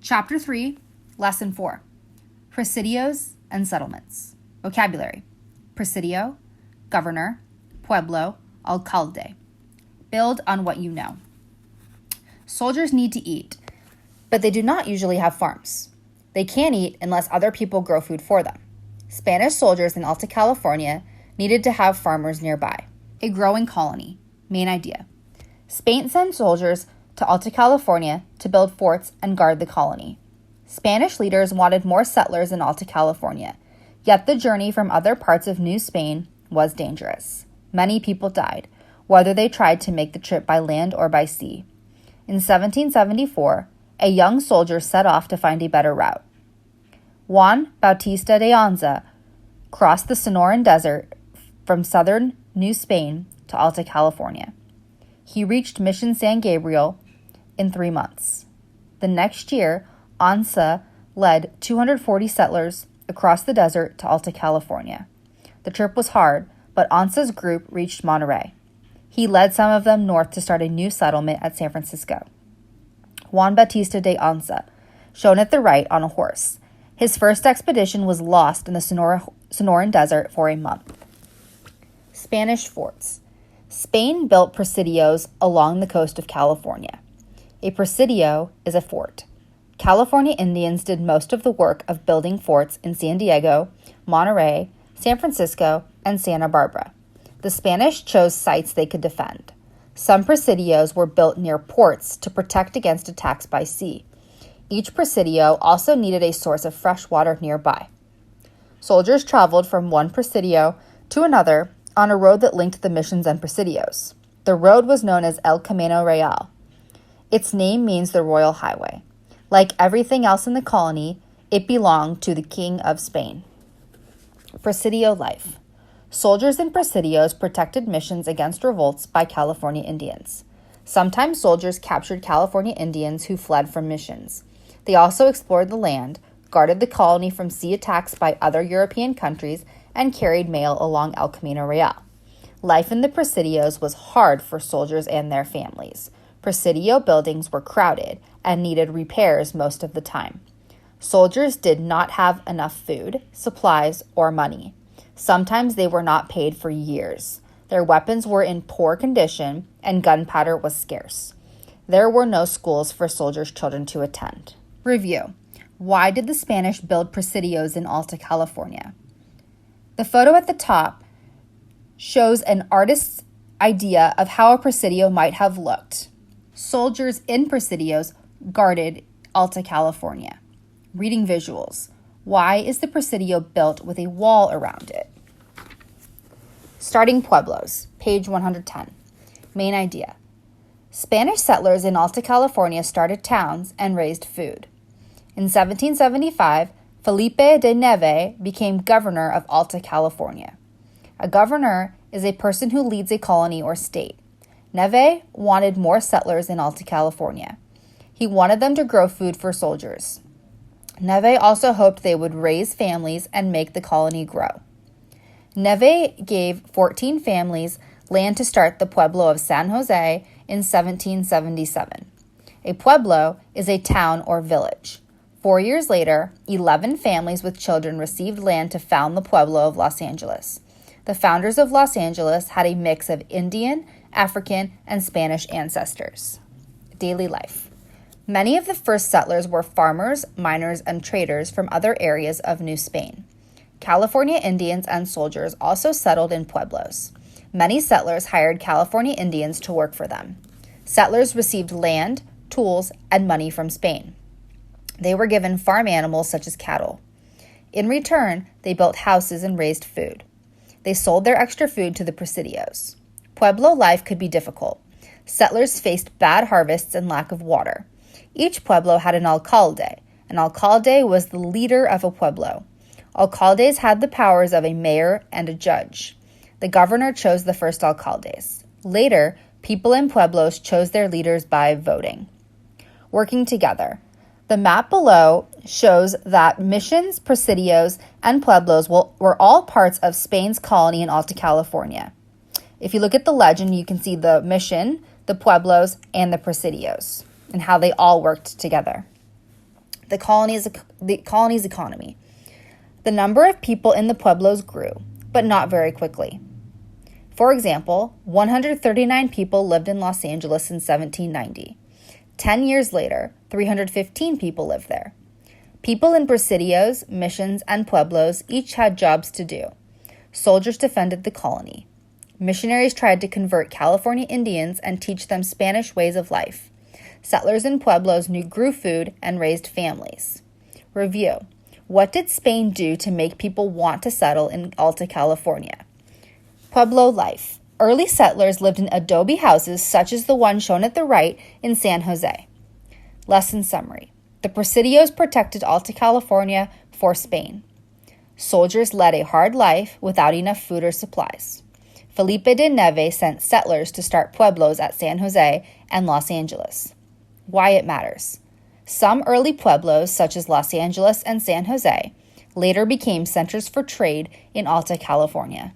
Chapter 3, Lesson 4, Presidios and Settlements. Vocabulary: Presidio, governor, pueblo, alcalde. Build on what you know. Soldiers need to eat, but they do not usually have farms. They can't eat unless other people grow food for them. Spanish soldiers in Alta California needed to have farmers nearby. A growing colony. Main idea: Spain sent soldiers to Alta California to build forts and guard the colony. Spanish leaders wanted more settlers in Alta California, yet the journey from other parts of New Spain was dangerous. Many people died, whether they tried to make the trip by land or by sea. In 1774, a young soldier set off to find a better route. Juan Bautista de Anza crossed the Sonoran Desert from southern New Spain to Alta California. He reached Mission San Gabriel in 3 months. The next year, Anza led 240 settlers across the desert to Alta California. The trip was hard, but Anza's group reached Monterey. He led some of them north to start a new settlement at San Francisco. Juan Bautista de Anza, shown at the right on a horse. His first expedition was lost in the Sonoran Desert for a month. Spanish forts. Spain built presidios along the coast of California. A presidio is a fort. California Indians did most of the work of building forts in San Diego, Monterey, San Francisco, and Santa Barbara. The Spanish chose sites they could defend. Some presidios were built near ports to protect against attacks by sea. Each presidio also needed a source of fresh water nearby. Soldiers traveled from one presidio to another on a road that linked the missions and presidios. The road was known as El Camino Real. Its name means the Royal Highway. Like everything else in the colony, it belonged to the King of Spain. Presidio life. Soldiers in presidios protected missions against revolts by California Indians. Sometimes soldiers captured California Indians who fled from missions. They also explored the land, guarded the colony from sea attacks by other European countries, and carried mail along El Camino Real. Life in the presidios was hard for soldiers and their families. Presidio buildings were crowded and needed repairs most of the time. Soldiers did not have enough food, supplies, or money. Sometimes they were not paid for years. Their weapons were in poor condition, and gunpowder was scarce. There were no schools for soldiers' children to attend. Review. Why did the Spanish build presidios in Alta California? The photo at the top shows an artist's idea of how a presidio might have looked. Soldiers in presidios guarded Alta California. Reading visuals. Why is the presidio built with a wall around it? Starting pueblos, page 110. Main idea. Spanish settlers in Alta California started towns and raised food. In 1775, Felipe de Neve became governor of Alta California. A governor is a person who leads a colony or state. Neve wanted more settlers in Alta California. He wanted them to grow food for soldiers. Neve also hoped they would raise families and make the colony grow. Neve gave 14 families land to start the pueblo of San Jose in 1777. A pueblo is a town or village. 4 years later, 11 families with children received land to found the pueblo of Los Angeles. The founders of Los Angeles had a mix of Indian, African, and Spanish ancestors. Daily life. Many of the first settlers were farmers, miners, and traders from other areas of New Spain. California Indians and soldiers also settled in pueblos. Many settlers hired California Indians to work for them. Settlers received land, tools, and money from Spain. They were given farm animals such as cattle. In return, they built houses and raised food. They sold their extra food to the presidios. Pueblo life could be difficult. Settlers faced bad harvests and lack of water. Each pueblo had an alcalde. An alcalde was the leader of a pueblo. Alcaldes had the powers of a mayor and a judge. The governor chose the first alcaldes. Later, people in pueblos chose their leaders by voting. Working together. The map below shows that missions, presidios, and pueblos were all parts of Spain's colony in Alta California. If you look at the legend, you can see the mission, the pueblos, and the presidios, and how they all worked together. The colony's economy. The number of people in the pueblos grew, but not very quickly. For example, 139 people lived in Los Angeles in 1790. 10 years later, 315 people lived there. People in Presidios, missions, and pueblos each had jobs to do. Soldiers defended the colony. Missionaries tried to convert California Indians and teach them Spanish ways of life. Settlers in pueblos grew food and raised families. Review. What did Spain do to make people want to settle in Alta California? Pueblo life. Early settlers lived in adobe houses such as the one shown at the right in San Jose. Lesson summary. The Presidios protected Alta California for Spain. Soldiers led a hard life without enough food or supplies. Felipe de Neve sent settlers to start pueblos at San Jose and Los Angeles. Why it matters. Some early pueblos, such as Los Angeles and San Jose, later became centers for trade in Alta California.